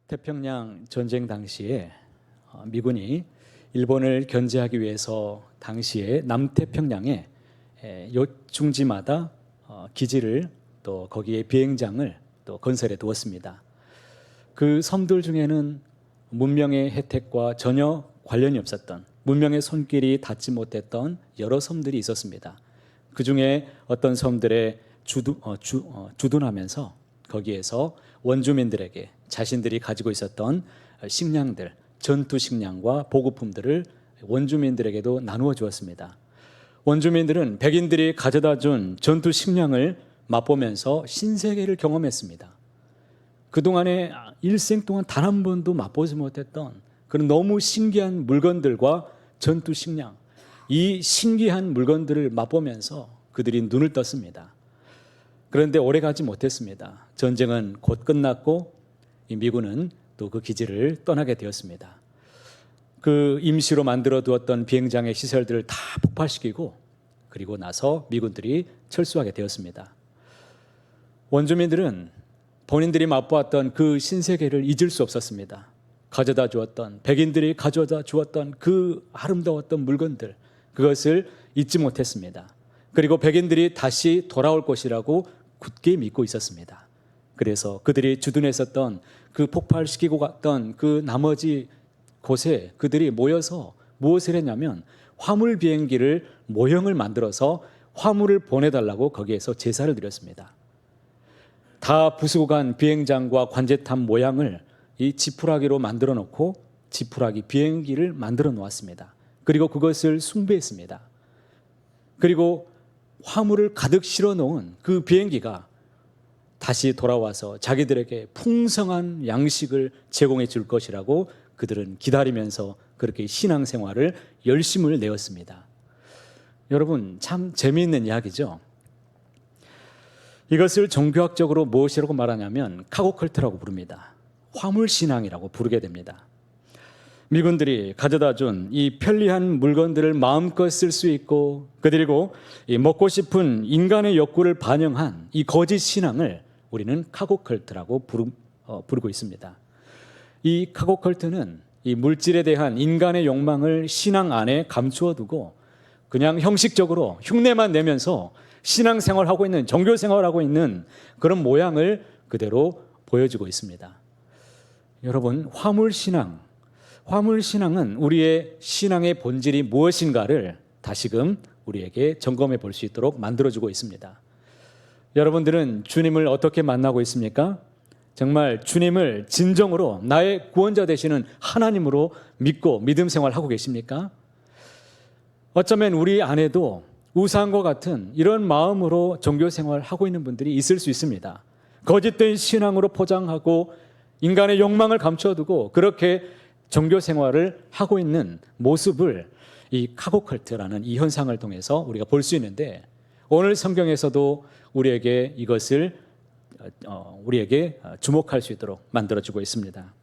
태평양 전쟁 당시에 미군이 일본을 견제하기 위해서 당시에 남태평양에 요충지마다 기지를 또 거기에 비행장을 또 건설해 두었습니다. 그 섬들 중에는 문명의 혜택과 전혀 관련이 없었던, 문명의 손길이 닿지 못했던 여러 섬들이 있었습니다. 그 중에 어떤 섬들에 주둔하면서 거기에서 원주민들에게 자신들이 가지고 있었던 식량들, 전투 식량과 보급품들을 원주민들에게도 나누어 주었습니다. 원주민들은 백인들이 가져다 준 전투 식량을 맛보면서 신세계를 경험했습니다. 그동안에 일생 동안 단 한 번도 맛보지 못했던 그런 너무 신기한 물건들과 전투 식량, 이 신기한 물건들을 맛보면서 그들이 눈을 떴습니다. 그런데 오래가지 못했습니다. 전쟁은 곧 끝났고 이 미군은 또 그 기지를 떠나게 되었습니다. 그 임시로 만들어 두었던 비행장의 시설들을 다 폭파시키고 그리고 나서 미군들이 철수하게 되었습니다. 원주민들은 본인들이 맛보았던 그 신세계를 잊을 수 없었습니다. 가져다 주었던, 백인들이 가져다 주었던 그 아름다웠던 물건들, 그것을 잊지 못했습니다. 그리고 백인들이 다시 돌아올 것이라고 굳게 믿고 있었습니다. 그래서 그들이 주둔했었던 그 폭발시키고 갔던 그 나머지 곳에 그들이 모여서 무엇을 했냐면 화물 비행기를 모형을 만들어서 화물을 보내달라고 거기에서 제사를 드렸습니다. 다 부수고 간 비행장과 관제탑 모양을 이 지푸라기로 만들어 놓고 지푸라기 비행기를 만들어 놓았습니다. 그리고 그것을 숭배했습니다. 그리고 화물을 가득 실어 놓은 그 비행기가 다시 돌아와서 자기들에게 풍성한 양식을 제공해 줄 것이라고 그들은 기다리면서 그렇게 신앙생활을 열심을 내었습니다. 여러분, 참 재미있는 이야기죠. 이것을 종교학적으로 무엇이라고 말하냐면 카고컬트라고 부릅니다. 화물신앙이라고 부르게 됩니다. 미군들이 가져다 준 이 편리한 물건들을 마음껏 쓸 수 있고 그리고 이 먹고 싶은 인간의 욕구를 반영한 이 거짓 신앙을 우리는 카고컬트라고 부르고 있습니다. 이 카고컬트는 이 물질에 대한 인간의 욕망을 신앙 안에 감추어 두고 그냥 형식적으로 흉내만 내면서 신앙생활하고 있는, 종교생활하고 있는 그런 모양을 그대로 보여주고 있습니다. 여러분, 화물신앙은 우리의 신앙의 본질이 무엇인가를 다시금 우리에게 점검해 볼 수 있도록 만들어주고 있습니다. 여러분들은 주님을 어떻게 만나고 있습니까? 정말 주님을 진정으로 나의 구원자 되시는 하나님으로 믿고 믿음 생활하고 계십니까? 어쩌면 우리 안에도 우상과 같은 이런 마음으로 종교 생활하고 있는 분들이 있을 수 있습니다. 거짓된 신앙으로 포장하고 인간의 욕망을 감춰두고 그렇게 종교 생활을 하고 있는 모습을 이 카고컬트라는 이 현상을 통해서 우리가 볼 수 있는데 오늘 성경에서도 우리에게 이것을 우리에게 주목할 수 있도록 만들어주고 있습니다.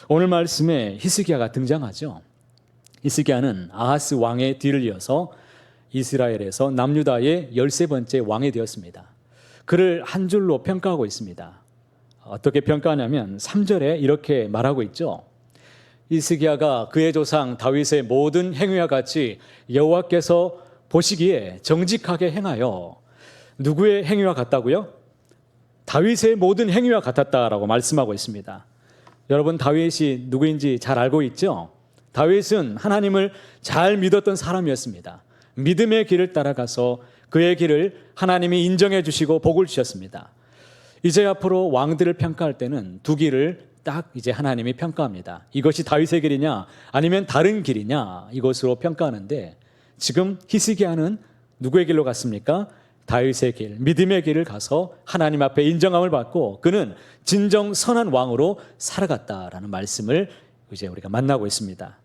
오늘 말씀에 히스기야가 등장하죠. 히스기야는 아하스 왕의 뒤를 이어서 이스라엘에서 남유다의 13번째 왕이 되었습니다. 그를 한 줄로 평가하고 있습니다. 어떻게 평가하냐면 3절에 이렇게 말하고 있죠. 히스기야가 그의 조상 다윗의 모든 행위와 같이 여호와께서 보시기에 정직하게 행하여 누구의 행위와 같다고요? 다윗의 모든 행위와 같았다라고 말씀하고 있습니다. 여러분, 다윗이 누구인지 잘 알고 있죠? 다윗은 하나님을 잘 믿었던 사람이었습니다. 믿음의 길을 따라가서 그의 길을 하나님이 인정해 주시고 복을 주셨습니다. 이제 앞으로 왕들을 평가할 때는 두 길을 딱 이제 하나님이 평가합니다. 이것이 다윗의 길이냐 아니면 다른 길이냐 이것으로 평가하는데 지금 히스기야는 누구의 길로 갔습니까? 다윗의 길, 믿음의 길을 가서 하나님 앞에 인정함을 받고 그는 진정 선한 왕으로 살아갔다라는 말씀을 이제 우리가 만나고 있습니다.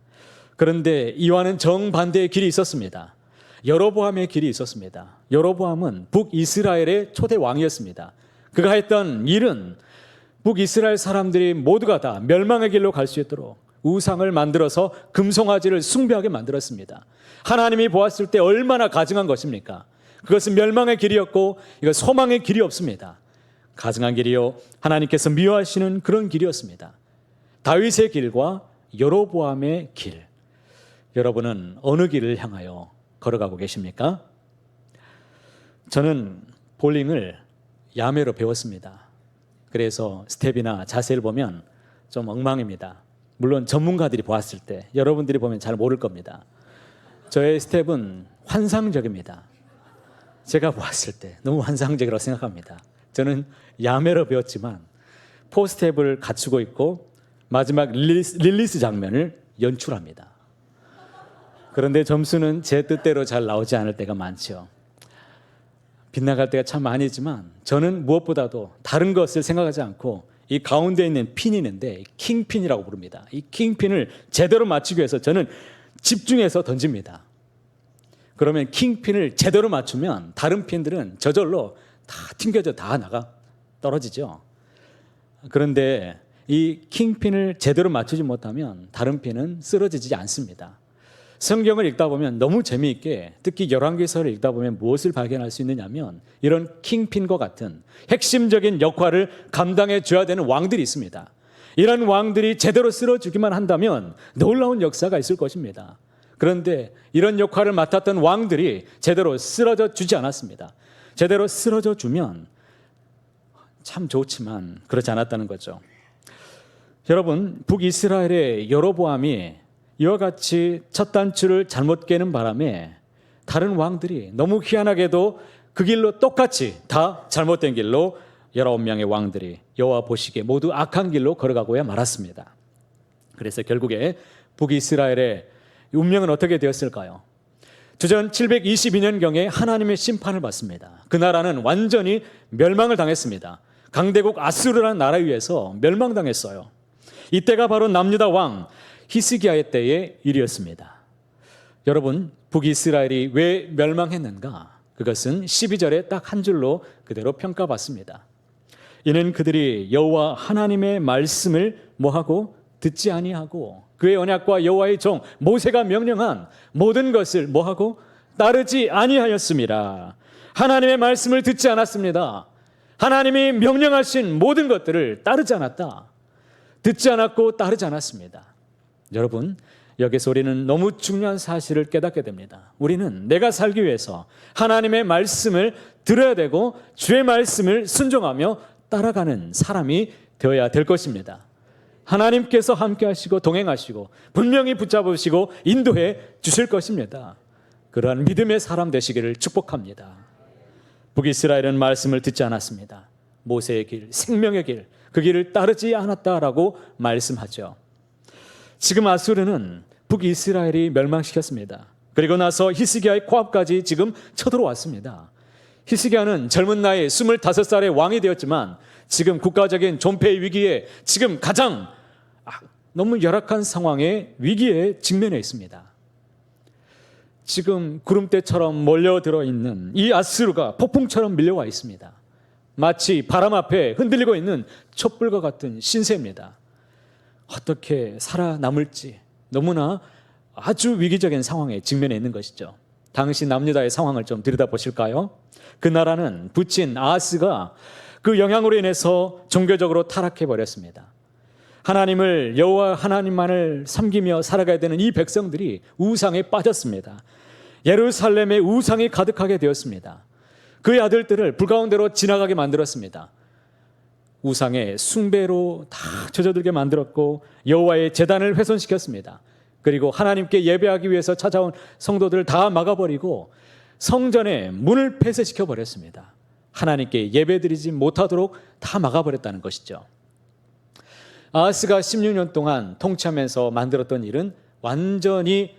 그런데 이와는 정반대의 길이 있었습니다. 여로보암의 길이 있었습니다. 여로보암은 북이스라엘의 초대 왕이었습니다. 그가 했던 일은 북이스라엘 사람들이 모두가 다 멸망의 길로 갈 수 있도록 우상을 만들어서 금송아지를 숭배하게 만들었습니다. 하나님이 보았을 때 얼마나 가증한 것입니까? 그것은 멸망의 길이었고 이거 소망의 길이 없습니다. 가증한 길이요 하나님께서 미워하시는 그런 길이었습니다. 다윗의 길과 여로보암의 길. 여러분은 어느 길을 향하여 걸어가고 계십니까? 저는 볼링을 야매로 배웠습니다. 그래서 스텝이나 자세를 보면 좀 엉망입니다. 물론 전문가들이 보았을 때, 여러분들이 보면 잘 모를 겁니다. 저의 스텝은 환상적입니다. 제가 보았을 때 너무 환상적이라고 생각합니다. 저는 야매로 배웠지만 포스텝을 갖추고 있고 마지막 릴리스 장면을 연출합니다. 그런데 점수는 제 뜻대로 잘 나오지 않을 때가 많죠. 빗나갈 때가 참 많이지만 저는 무엇보다도 다른 것을 생각하지 않고 이 가운데 있는 핀이 있는데 킹핀이라고 부릅니다. 이 킹핀을 제대로 맞추기 위해서 저는 집중해서 던집니다. 그러면 킹핀을 제대로 맞추면 다른 핀들은 저절로 다 튕겨져 다 나가 떨어지죠. 그런데 이 킹핀을 제대로 맞추지 못하면 다른 핀은 쓰러지지 않습니다. 성경을 읽다 보면 너무 재미있게, 특히 열왕기서를 읽다 보면 무엇을 발견할 수 있느냐면 이런 킹핀과 같은 핵심적인 역할을 감당해 줘야 되는 왕들이 있습니다. 이런 왕들이 제대로 쓰러지기만 한다면 놀라운 역사가 있을 것입니다. 그런데 이런 역할을 맡았던 왕들이 제대로 쓰러져 주지 않았습니다. 제대로 쓰러져 주면 참 좋지만 그렇지 않았다는 거죠. 여러분, 북이스라엘의 여로보암이 이와 같이 첫 단추를 잘못 깨는 바람에 다른 왕들이 너무 희한하게도 그 길로 똑같이 다 잘못된 길로 19명의 왕들이 여호와 보시기에 모두 악한 길로 걸어가고야 말았습니다. 그래서 결국에 북이스라엘의 운명은 어떻게 되었을까요? 주전 722년경에 하나님의 심판을 받습니다. 그 나라는 완전히 멸망을 당했습니다. 강대국 아수르라는 나라에 의해서 멸망당했어요. 이때가 바로 남유다 왕 히스기야의 때의 일이었습니다. 여러분, 북이스라엘이 왜 멸망했는가? 그것은 12절에 딱 한 줄로 그대로 평가받습니다. 이는 그들이 여호와 하나님의 말씀을 뭐하고 듣지 아니하고 그의 언약과 여호와의 종 모세가 명령한 모든 것을 뭐하고 따르지 아니하였습니다. 하나님의 말씀을 듣지 않았습니다. 하나님이 명령하신 모든 것들을 따르지 않았다. 듣지 않았고 따르지 않았습니다. 여러분, 여기서 우리는 너무 중요한 사실을 깨닫게 됩니다. 우리는 내가 살기 위해서 하나님의 말씀을 들어야 되고 주의 말씀을 순종하며 따라가는 사람이 되어야 될 것입니다. 하나님께서 함께 하시고 동행하시고 분명히 붙잡으시고 인도해 주실 것입니다. 그러한 믿음의 사람 되시기를 축복합니다. 북이스라엘은 말씀을 듣지 않았습니다. 모세의 길, 생명의 길, 그 길을 따르지 않았다라고 말씀하죠. 지금 아수르는 북이스라엘이 멸망시켰습니다. 그리고 나서 히스기야의 코앞까지 지금 쳐들어왔습니다. 히스기야는 젊은 나이에 25살의 왕이 되었지만 지금 국가적인 존폐의 위기에 지금 가장 너무 열악한 상황의 위기에 직면해 있습니다. 지금 구름대처럼 몰려들어 있는 이 아수르가 폭풍처럼 밀려와 있습니다. 마치 바람 앞에 흔들리고 있는 촛불과 같은 신세입니다. 어떻게 살아남을지 너무나 아주 위기적인 상황에 직면해 있는 것이죠. 당시 남유다의 상황을 좀 들여다보실까요? 그 나라는 부친 아하스가 그 영향으로 인해서 종교적으로 타락해 버렸습니다. 하나님을 여호와 하나님만을 섬기며 살아가야 되는 이 백성들이 우상에 빠졌습니다. 예루살렘에 우상이 가득하게 되었습니다. 그의 아들들을 불 가운데로 지나가게 만들었습니다. 우상의 숭배로 다 젖어들게 만들었고 여호와의 제단을 훼손시켰습니다. 그리고 하나님께 예배하기 위해서 찾아온 성도들을 다 막아버리고 성전의 문을 폐쇄시켜 버렸습니다. 하나님께 예배드리지 못하도록 다 막아버렸다는 것이죠. 아하스가 16년 동안 통치하면서 만들었던 일은 완전히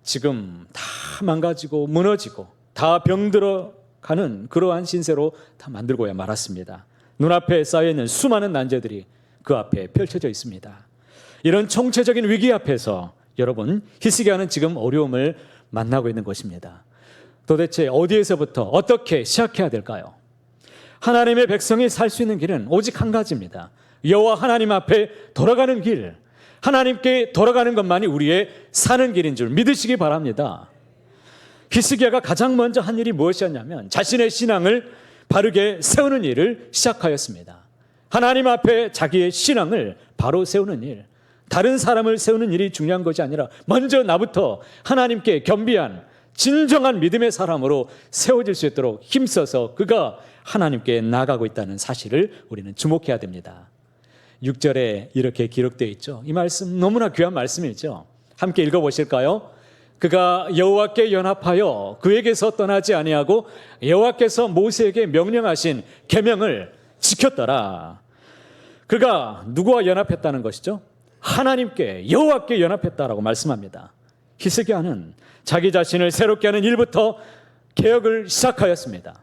지금 다 망가지고 무너지고 다 병들어가는 그러한 신세로 다 만들고야 말았습니다. 눈앞에 쌓여있는 수많은 난제들이 그 앞에 펼쳐져 있습니다. 이런 총체적인 위기 앞에서 여러분, 히스기야는 지금 어려움을 만나고 있는 것입니다. 도대체 어디에서부터 어떻게 시작해야 될까요? 하나님의 백성이 살 수 있는 길은 오직 한 가지입니다. 여호와 하나님 앞에 돌아가는 길, 하나님께 돌아가는 것만이 우리의 사는 길인 줄 믿으시기 바랍니다. 히스기야가 가장 먼저 한 일이 무엇이었냐면 자신의 신앙을 바르게 세우는 일을 시작하였습니다. 하나님 앞에 자기의 신앙을 바로 세우는 일, 다른 사람을 세우는 일이 중요한 것이 아니라 먼저 나부터 하나님께 겸비한 진정한 믿음의 사람으로 세워질 수 있도록 힘써서 그가 하나님께 나아가고 있다는 사실을 우리는 주목해야 됩니다. 6절에 이렇게 기록되어 있죠. 이 말씀 너무나 귀한 말씀이죠. 함께 읽어보실까요? 그가 여호와께 연합하여 그에게서 떠나지 아니하고 여호와께서 모세에게 명령하신 계명을 지켰더라. 그가 누구와 연합했다는 것이죠? 하나님께, 여호와께 연합했다라고 말씀합니다. 히스기야는 자기 자신을 새롭게 하는 일부터 개혁을 시작하였습니다.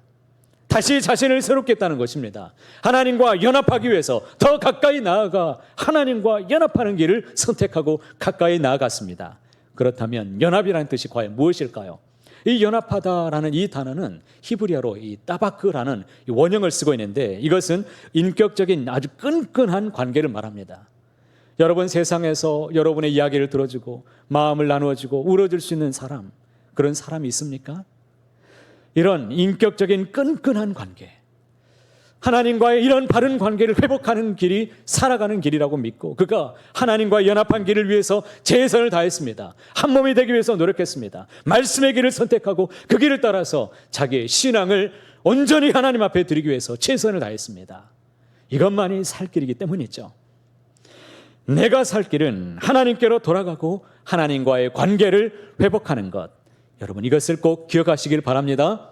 다시 자신을 새롭게 했다는 것입니다. 하나님과 연합하기 위해서 더 가까이 나아가 하나님과 연합하는 길을 선택하고 가까이 나아갔습니다. 그렇다면 연합이라는 뜻이 과연 무엇일까요? 이 연합하다라는 이 단어는 히브리어로 이 따바크라는 원형을 쓰고 있는데 이것은 인격적인 아주 끈끈한 관계를 말합니다. 여러분 세상에서 여러분의 이야기를 들어주고 마음을 나누어주고 울어줄 수 있는 사람, 그런 사람이 있습니까? 이런 인격적인 끈끈한 관계, 하나님과의 이런 바른 관계를 회복하는 길이 살아가는 길이라고 믿고 그가 하나님과 연합한 길을 위해서 최선을 다했습니다. 한 몸이 되기 위해서 노력했습니다. 말씀의 길을 선택하고 그 길을 따라서 자기의 신앙을 온전히 하나님 앞에 드리기 위해서 최선을 다했습니다. 이것만이 살 길이기 때문이죠. 내가 살 길은 하나님께로 돌아가고 하나님과의 관계를 회복하는 것, 여러분 이것을 꼭 기억하시길 바랍니다.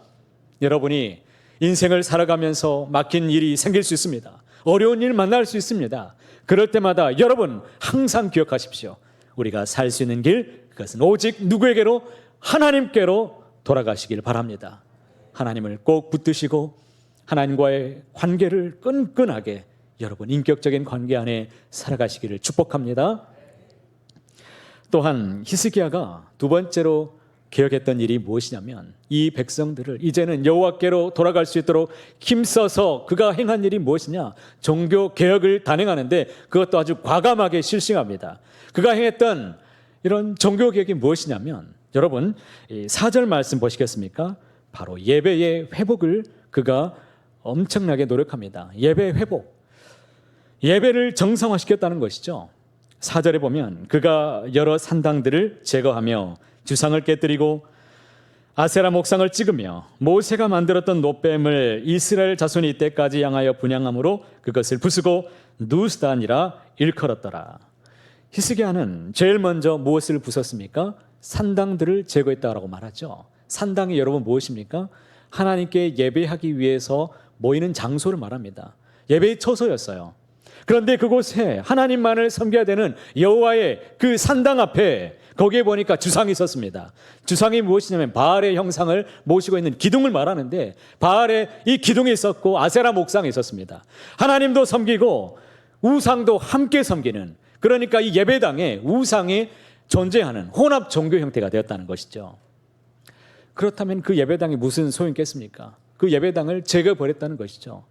여러분이 인생을 살아가면서 막힌 일이 생길 수 있습니다. 어려운 일 만날 수 있습니다. 그럴 때마다 여러분 항상 기억하십시오. 우리가 살 수 있는 길, 그것은 오직 누구에게로? 하나님께로 돌아가시길 바랍니다. 하나님을 꼭 붙드시고 하나님과의 관계를 끈끈하게 여러분 인격적인 관계 안에 살아가시기를 축복합니다. 또한 히스기야가 두 번째로 기억했던 일이 무엇이냐면 이 백성들을 이제는 여호와께로 돌아갈 수 있도록 힘써서 그가 행한 일이 무엇이냐? 종교 개혁을 단행하는데 그것도 아주 과감하게 실시합니다. 그가 행했던 이런 종교 개혁이 무엇이냐면 여러분 4절 말씀 보시겠습니까? 바로 예배의 회복을 그가 엄청나게 노력합니다. 예배 회복, 예배를 정상화시켰다는 것이죠. 4절에 보면 그가 여러 산당들을 제거하며 주상을 깨뜨리고 아세라 목상을 찍으며 모세가 만들었던 놋뱀을 이스라엘 자손이 이때까지 향하여 분향함으로 그것을 부수고 누스단이라 일컬었더라. 히스기야는 제일 먼저 무엇을 부쉈습니까? 산당들을 제거했다라고 말하죠. 산당이 여러분 무엇입니까? 하나님께 예배하기 위해서 모이는 장소를 말합니다. 예배의 처소였어요. 그런데 그곳에 하나님만을 섬겨야 되는 여호와의 그 산당 앞에 거기에 보니까 주상이 있었습니다. 주상이 무엇이냐면 바알의 형상을 모시고 있는 기둥을 말하는데 바알의 이 기둥이 있었고 아세라 목상이 있었습니다. 하나님도 섬기고 우상도 함께 섬기는, 그러니까 이 예배당에 우상이 존재하는 혼합 종교 형태가 되었다는 것이죠. 그렇다면 그 예배당이 무슨 소용이 있겠습니까? 그 예배당을 제거해버렸다는 것이죠.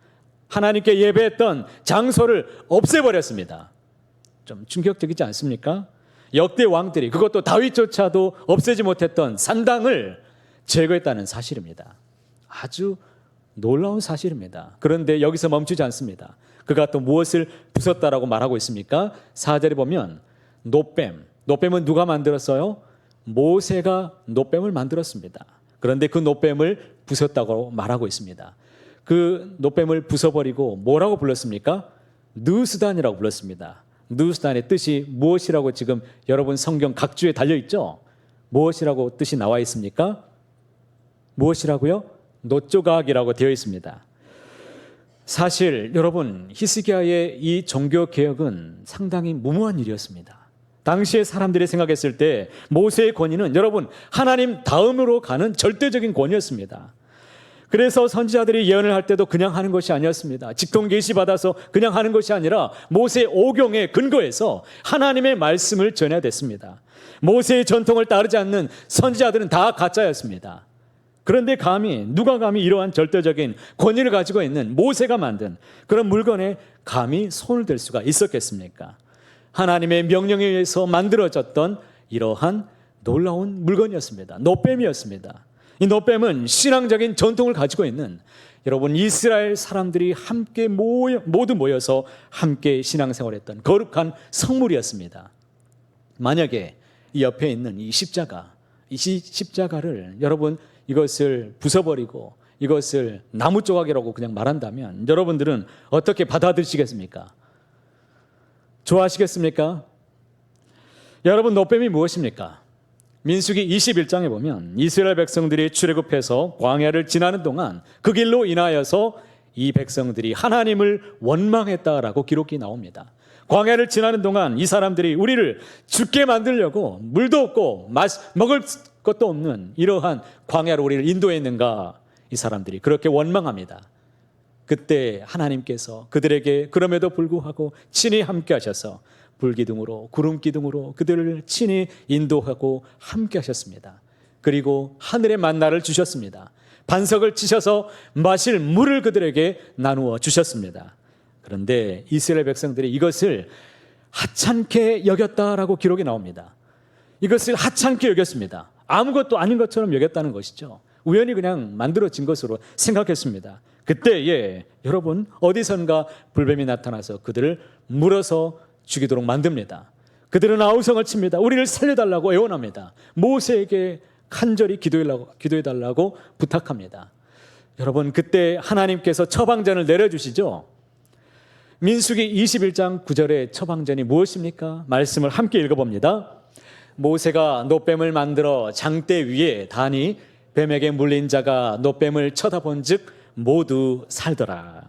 하나님께 예배했던 장소를 없애버렸습니다. 좀 충격적이지 않습니까? 역대 왕들이, 그것도 다윗조차도 없애지 못했던 산당을 제거했다는 사실입니다. 아주 놀라운 사실입니다. 그런데 여기서 멈추지 않습니다. 그가 또 무엇을 부쉈다라고 말하고 있습니까? 4절에 보면 놋뱀은 누가 만들었어요? 모세가 놋뱀을 만들었습니다. 그런데 그 놋뱀을 부쉈다고 말하고 있습니다. 그 놋뱀을 부숴버리고 뭐라고 불렀습니까? 느스단이라고 불렀습니다. 느스단의 뜻이 무엇이라고 지금 여러분 성경 각주에 달려있죠? 무엇이라고 뜻이 나와 있습니까? 무엇이라고요? 놋조각이라고 되어 있습니다. 사실 여러분 히스기야의 이 종교개혁은 상당히 무모한 일이었습니다. 당시의 사람들이 생각했을 때 모세의 권위는 여러분 하나님 다음으로 가는 절대적인 권위였습니다. 그래서 선지자들이 예언을 할 때도 그냥 하는 것이 아니었습니다. 직통 계시 받아서 그냥 하는 것이 아니라 모세 오경에 근거해서 하나님의 말씀을 전해야 됐습니다. 모세의 전통을 따르지 않는 선지자들은 다 가짜였습니다. 그런데 누가 감히 이러한 절대적인 권위를 가지고 있는 모세가 만든 그런 물건에 감히 손을 댈 수가 있었겠습니까? 하나님의 명령에 의해서 만들어졌던 이러한 놀라운 물건이었습니다. 놋뱀이었습니다. 이 노뱀은 신앙적인 전통을 가지고 있는 여러분 이스라엘 사람들이 함께 모두 모여서 함께 신앙생활했던 거룩한 성물이었습니다. 만약에 이 옆에 있는 이 십자가를 여러분 이것을 부숴버리고 이것을 나무 조각이라고 그냥 말한다면 여러분들은 어떻게 받아들이시겠습니까? 좋아하시겠습니까? 여러분 노뱀이 무엇입니까? 민수기 21장에 보면 이스라엘 백성들이 출애굽해서 광야를 지나는 동안 그 길로 인하여서 이 백성들이 하나님을 원망했다라고 기록이 나옵니다. 광야를 지나는 동안 이 사람들이 우리를 죽게 만들려고 물도 없고 먹을 것도 없는 이러한 광야로 우리를 인도했는가, 이 사람들이 그렇게 원망합니다. 그때 하나님께서 그들에게 그럼에도 불구하고 친히 함께 하셔서 불기둥으로 구름기둥으로 그들을 친히 인도하고 함께 하셨습니다. 그리고 하늘의 만나를 주셨습니다. 반석을 치셔서 마실 물을 그들에게 나누어 주셨습니다. 그런데 이스라엘 백성들이 이것을 하찮게 여겼다라고 기록이 나옵니다. 이것을 하찮게 여겼습니다. 아무것도 아닌 것처럼 여겼다는 것이죠. 우연히 그냥 만들어진 것으로 생각했습니다. 그때에 여러분 어디선가 불뱀이 나타나서 그들을 물어서 죽이도록 만듭니다. 그들은 아우성을 칩니다. 우리를 살려달라고 애원합니다. 모세에게 간절히 기도해달라고 부탁합니다. 여러분 그때 하나님께서 처방전을 내려주시죠. 민수기 21장 9절의 처방전이 무엇입니까? 말씀을 함께 읽어봅니다. 모세가 노뱀을 만들어 장대 위에 다니 뱀에게 물린 자가 노뱀을 쳐다본 즉 모두 살더라.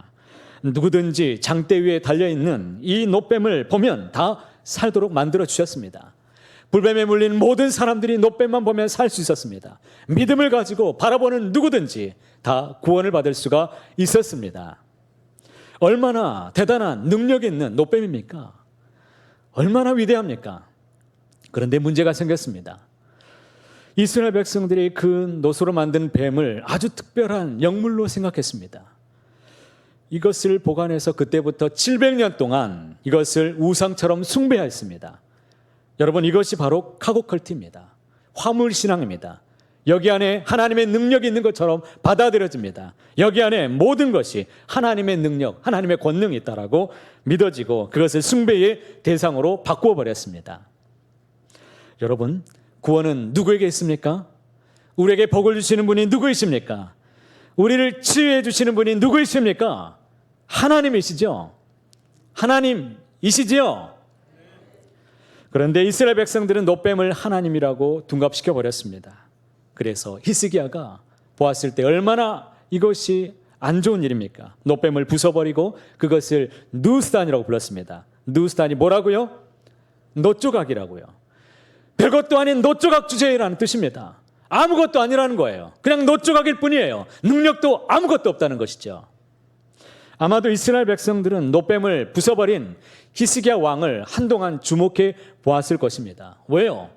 누구든지 장대 위에 달려있는 이 노뱀을 보면 다 살도록 만들어 주셨습니다. 불뱀에 물린 모든 사람들이 노뱀만 보면 살 수 있었습니다. 믿음을 가지고 바라보는 누구든지 다 구원을 받을 수가 있었습니다. 얼마나 대단한 능력 있는 노뱀입니까? 얼마나 위대합니까? 그런데 문제가 생겼습니다. 이스라엘 백성들이 그 노소로 만든 뱀을 아주 특별한 영물로 생각했습니다. 이것을 보관해서 그때부터 700년 동안 이것을 우상처럼 숭배했습니다. 여러분 이것이 바로 카고컬트입니다. 화물신앙입니다. 여기 안에 하나님의 능력이 있는 것처럼 받아들여집니다. 여기 안에 모든 것이 하나님의 능력, 하나님의 권능이 있다라고 믿어지고 그것을 숭배의 대상으로 바꾸어 버렸습니다. 여러분 구원은 누구에게 있습니까? 우리에게 복을 주시는 분이 누구이십니까? 우리를 치유해 주시는 분이 누구이십니까? 하나님이시죠. 하나님이시지요. 그런데 이스라엘 백성들은 노뱀을 하나님이라고 둔갑시켜 버렸습니다. 그래서 히스기야가 보았을 때 얼마나 이것이 안 좋은 일입니까? 노뱀을 부숴버리고 그것을 누스단이라고 불렀습니다. 누스단이 뭐라고요? 노조각이라고요. 별것도 아닌 노조각 주제라는 뜻입니다. 아무것도 아니라는 거예요. 그냥 노조각일 뿐이에요. 능력도 아무것도 없다는 것이죠. 아마도 이스라엘 백성들은 노뱀을 부숴버린 히스기야 왕을 한동안 주목해 보았을 것입니다. 왜요?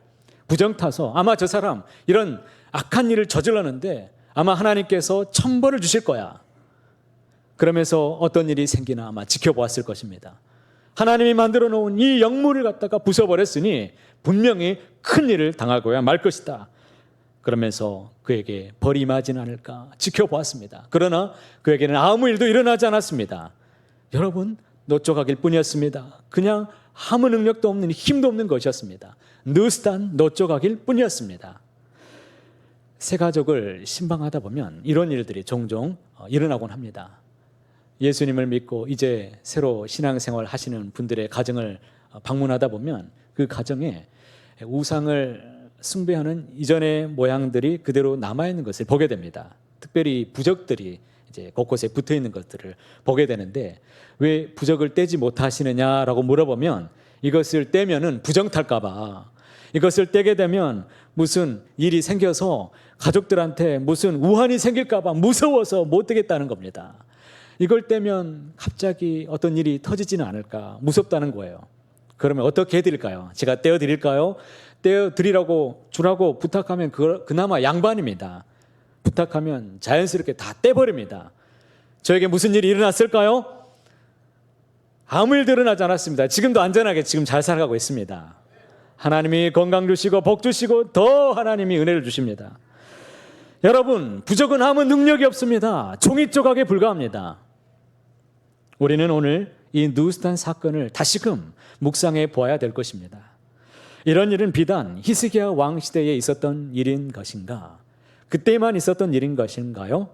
부정타서 아마 저 사람 이런 악한 일을 저질렀는데 아마 하나님께서 천벌을 주실 거야. 그러면서 어떤 일이 생기나 아마 지켜보았을 것입니다. 하나님이 만들어 놓은 이 영물을 갖다가 부숴버렸으니 분명히 큰 일을 당하고야 말 것이다. 그러면서 그에게 벌이 임하지는 않을까 지켜보았습니다. 그러나 그에게는 아무 일도 일어나지 않았습니다. 여러분 노조각일 뿐이었습니다. 그냥 아무 능력도 없는 힘도 없는 것이었습니다. 느스단 노조각일 뿐이었습니다. 새 가족을 신방하다 보면 이런 일들이 종종 일어나곤 합니다. 예수님을 믿고 이제 새로 신앙생활 하시는 분들의 가정을 방문하다 보면 그 가정에 우상을 숭배하는 이전의 모양들이 그대로 남아있는 것을 보게 됩니다. 특별히 부적들이 이제 곳곳에 붙어 있는 것들을 보게 되는데 왜 부적을 떼지 못하시느냐라고 물어보면 이것을 떼면은 부정탈까봐, 이것을 떼게 되면 무슨 일이 생겨서 가족들한테 무슨 우환이 생길까봐 무서워서 못 떼겠다는 겁니다. 이걸 떼면 갑자기 어떤 일이 터지지는 않을까 무섭다는 거예요. 그러면 어떻게 해드릴까요? 제가 떼어드릴까요? 떼어드리라고 주라고 부탁하면 그나마 양반입니다. 부탁하면 자연스럽게 다 떼버립니다. 저에게 무슨 일이 일어났을까요? 아무 일도 일어나지 않았습니다. 지금도 안전하게 지금 잘 살아가고 있습니다. 하나님이 건강 주시고 복 주시고 더 하나님이 은혜를 주십니다. 여러분, 부족은 아무 능력이 없습니다. 종이 조각에 불과합니다. 우리는 오늘 이 누스탄 사건을 다시금 묵상해 보아야 될 것입니다. 이런 일은 비단 히스기야 왕 시대에 있었던 일인 것인가? 그때만 있었던 일인 것인가요?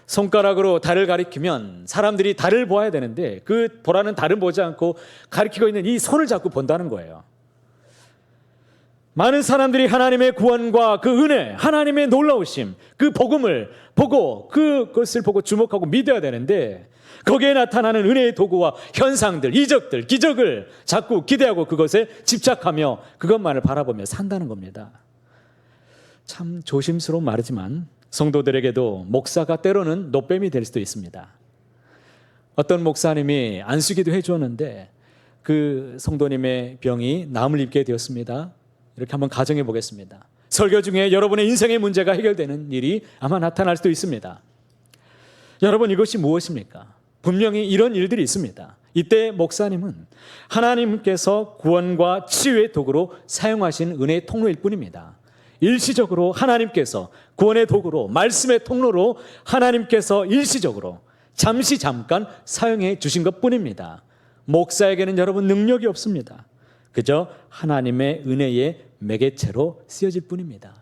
손가락으로 달을 가리키면 사람들이 달을 보아야 되는데 그 보라는 달은 보지 않고 가리키고 있는 이 손을 자꾸 본다는 거예요. 많은 사람들이 하나님의 구원과 그 은혜, 하나님의 놀라우심, 그 복음을 보고 그것을 보고 주목하고 믿어야 되는데 거기에 나타나는 은혜의 도구와 현상들, 이적들, 기적을 자꾸 기대하고 그것에 집착하며 그것만을 바라보며 산다는 겁니다. 참 조심스러운 말이지만 성도들에게도 목사가 때로는 노뱀이 될 수도 있습니다. 어떤 목사님이 안수기도 해주었는데 그 성도님의 병이 남을 입게 되었습니다. 이렇게 한번 가정해 보겠습니다. 설교 중에 여러분의 인생의 문제가 해결되는 일이 아마 나타날 수도 있습니다. 여러분, 이것이 무엇입니까? 분명히 이런 일들이 있습니다. 이때 목사님은 하나님께서 구원과 치유의 도구로 사용하신 은혜의 통로일 뿐입니다. 일시적으로 하나님께서 구원의 도구로, 말씀의 통로로 하나님께서 일시적으로 잠깐 사용해 주신 것 뿐입니다. 목사에게는 여러분 능력이 없습니다. 그저 하나님의 은혜의 매개체로 쓰여질 뿐입니다.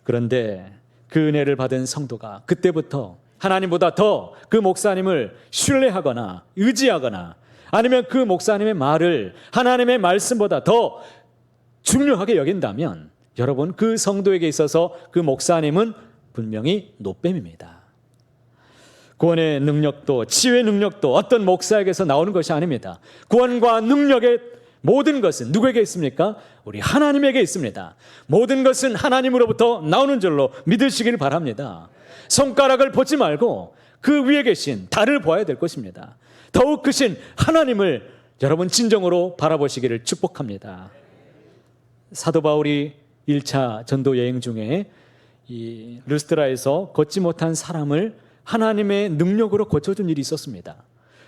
그런데 그 은혜를 받은 성도가 그때부터 하나님보다 더 그 목사님을 신뢰하거나 의지하거나 아니면 그 목사님의 말을 하나님의 말씀보다 더 중요하게 여긴다면 여러분, 그 성도에게 있어서 그 목사님은 분명히 노뱀입니다. 구원의 능력도 치유의 능력도 어떤 목사에게서 나오는 것이 아닙니다. 구원과 능력의 모든 것은 누구에게 있습니까? 우리 하나님에게 있습니다. 모든 것은 하나님으로부터 나오는 줄로 믿으시길 바랍니다. 손가락을 보지 말고 그 위에 계신 달을 보아야 될 것입니다. 더욱 크신 하나님을 여러분 진정으로 바라보시기를 축복합니다. 사도 바울이 1차 전도 여행 중에 이 르스드라에서 걷지 못한 사람을 하나님의 능력으로 고쳐준 일이 있었습니다.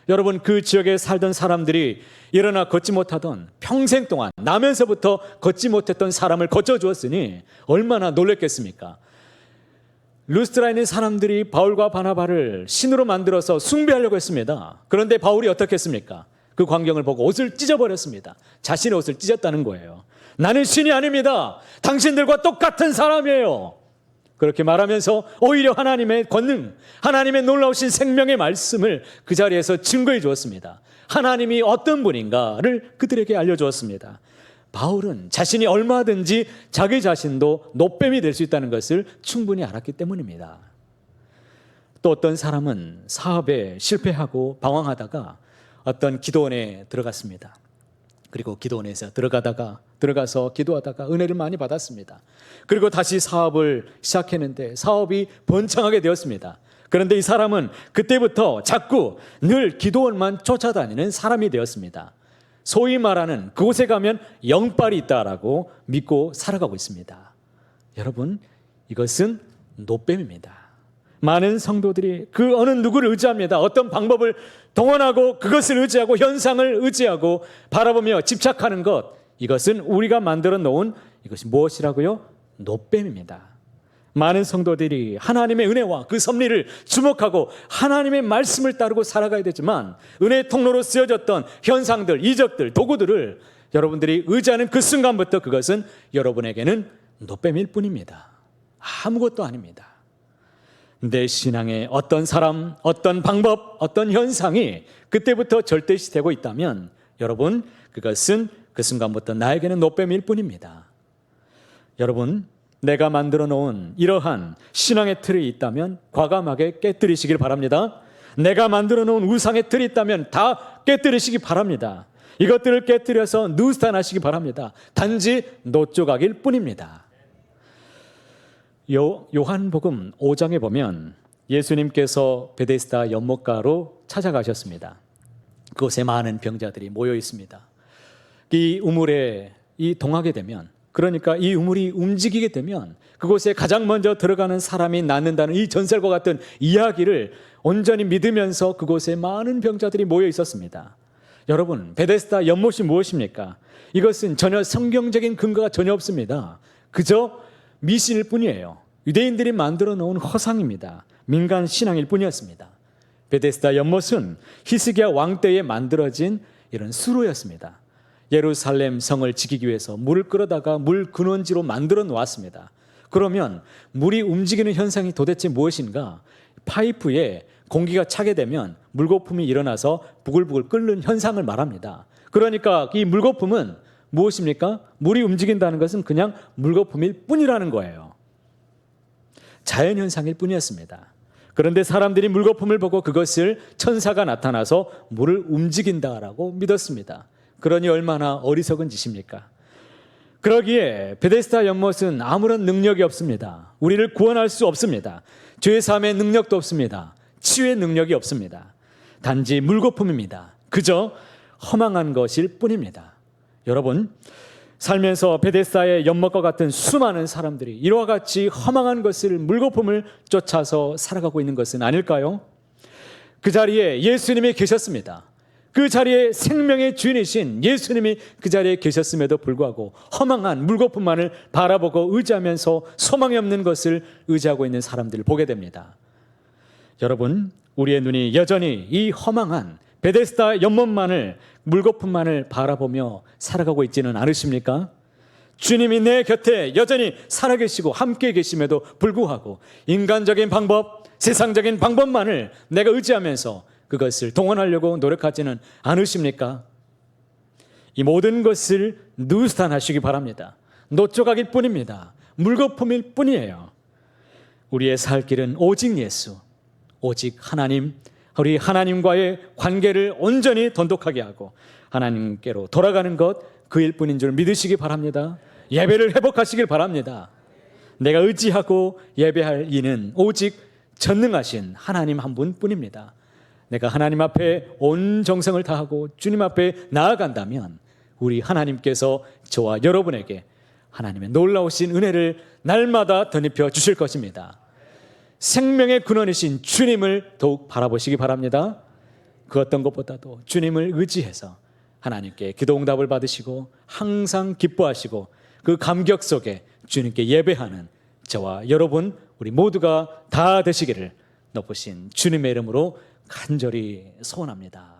여러분, 그 지역에 살던 사람들이 일어나 걷지 못하던 평생 동안 나면서부터 걷지 못했던 사람을 고쳐주었으니 얼마나 놀랬겠습니까? 르스드라에 있는 사람들이 바울과 바나바를 신으로 만들어서 숭배하려고 했습니다. 그런데 바울이 어떻게 했습니까? 그 광경을 보고 옷을 찢어버렸습니다. 자신의 옷을 찢었다는 거예요. 나는 신이 아닙니다. 당신들과 똑같은 사람이에요. 그렇게 말하면서 오히려 하나님의 권능, 하나님의 놀라우신 생명의 말씀을 그 자리에서 증거해 주었습니다. 하나님이 어떤 분인가를 그들에게 알려주었습니다. 바울은 자신이 얼마든지 자기 자신도 노뱀이 될 수 있다는 것을 충분히 알았기 때문입니다. 또 어떤 사람은 사업에 실패하고 방황하다가 어떤 기도원에 들어갔습니다. 그리고 기도원에서 들어가서 기도하다가 은혜를 많이 받았습니다. 그리고 다시 사업을 시작했는데 사업이 번창하게 되었습니다. 그런데 이 사람은 그때부터 자꾸 늘 기도원만 쫓아다니는 사람이 되었습니다. 소위 말하는 그곳에 가면 영빨이 있다라고 믿고 살아가고 있습니다. 여러분, 이것은 노뱀입니다. 많은 성도들이 그 어느 누구를 의지합니다. 어떤 방법을 동원하고 그것을 의지하고 현상을 의지하고 바라보며 집착하는 것, 이것은 우리가 만들어 놓은 이것이 무엇이라고요? 노뱀입니다. 많은 성도들이 하나님의 은혜와 그 섭리를 주목하고 하나님의 말씀을 따르고 살아가야 되지만 은혜의 통로로 쓰여졌던 현상들, 이적들, 도구들을 여러분들이 의지하는 그 순간부터 그것은 여러분에게는 노뱀일 뿐입니다. 아무것도 아닙니다. 내 신앙에 어떤 사람, 어떤 방법, 어떤 현상이 그때부터 절대시되고 있다면 여러분, 그것은 그 순간부터 나에게는 노뱀일 뿐입니다. 여러분, 내가 만들어 놓은 이러한 신앙의 틀이 있다면 과감하게 깨뜨리시길 바랍니다. 내가 만들어 놓은 우상의 틀이 있다면 다 깨뜨리시기 바랍니다. 이것들을 깨뜨려서 누스탄하시기 바랍니다. 단지 노조각일 뿐입니다. 요한복음 5장에 보면 예수님께서 베데스다 연못가로 찾아가셨습니다. 그곳에 많은 병자들이 모여 있습니다. 이 우물에 동하게 되면, 그러니까 이 우물이 움직이게 되면 그곳에 가장 먼저 들어가는 사람이 낫는다는 이 전설과 같은 이야기를 온전히 믿으면서 그곳에 많은 병자들이 모여 있었습니다. 여러분, 베데스다 연못이 무엇입니까? 이것은 전혀 성경적인 근거가 전혀 없습니다. 그저 미신일 뿐이에요. 유대인들이 만들어 놓은 허상입니다. 민간 신앙일 뿐이었습니다. 베데스다 연못은 히스기야 왕 때에 만들어진 이런 수로였습니다. 예루살렘 성을 지키기 위해서 물을 끌어다가 물 근원지로 만들어 놓았습니다. 그러면 물이 움직이는 현상이 도대체 무엇인가? 파이프에 공기가 차게 되면 물거품이 일어나서 부글부글 끓는 현상을 말합니다. 그러니까 이 물거품은 무엇입니까? 물이 움직인다는 것은 그냥 물거품일 뿐이라는 거예요. 자연현상일 뿐이었습니다. 그런데 사람들이 물거품을 보고 그것을 천사가 나타나서 물을 움직인다라고 믿었습니다. 그러니 얼마나 어리석은 짓입니까? 그러기에 베데스다 연못은 아무런 능력이 없습니다. 우리를 구원할 수 없습니다. 죄 사함의 능력도 없습니다. 치유의 능력이 없습니다. 단지 물거품입니다. 그저 허망한 것일 뿐입니다. 여러분, 살면서 베데스다의 연못과 같은 수많은 사람들이 이와 같이 허망한 것을 물거품을 쫓아서 살아가고 있는 것은 아닐까요? 그 자리에 예수님이 계셨습니다. 그 자리에 생명의 주인이신 예수님이 그 자리에 계셨음에도 불구하고 허망한 물거품만을 바라보고 의지하면서 소망이 없는 것을 의지하고 있는 사람들을 보게 됩니다. 여러분, 우리의 눈이 여전히 이 허망한 베데스다 연못만을 물거품만을 바라보며 살아가고 있지는 않으십니까? 주님이 내 곁에 여전히 살아계시고 함께 계심에도 불구하고 인간적인 방법, 세상적인 방법만을 내가 의지하면서 그것을 동원하려고 노력하지는 않으십니까? 이 모든 것을 누스탄하시기 바랍니다. 노조각일 뿐입니다. 물거품일 뿐이에요. 우리의 살 길은 오직 예수, 오직 하나님, 우리 하나님과의 관계를 온전히 돈독하게 하고 하나님께로 돌아가는 것 그일 뿐인 줄 믿으시기 바랍니다. 예배를 회복하시길 바랍니다. 내가 의지하고 예배할 이는 오직 전능하신 하나님 한 분뿐입니다. 내가 하나님 앞에 온 정성을 다하고 주님 앞에 나아간다면 우리 하나님께서 저와 여러분에게 하나님의 놀라우신 은혜를 날마다 덧입혀 주실 것입니다. 생명의 근원이신 주님을 더욱 바라보시기 바랍니다. 그 어떤 것보다도 주님을 의지해서 하나님께 기도 응답을 받으시고 항상 기뻐하시고 그 감격 속에 주님께 예배하는 저와 여러분 우리 모두가 다 되시기를 높으신 주님의 이름으로 간절히 소원합니다.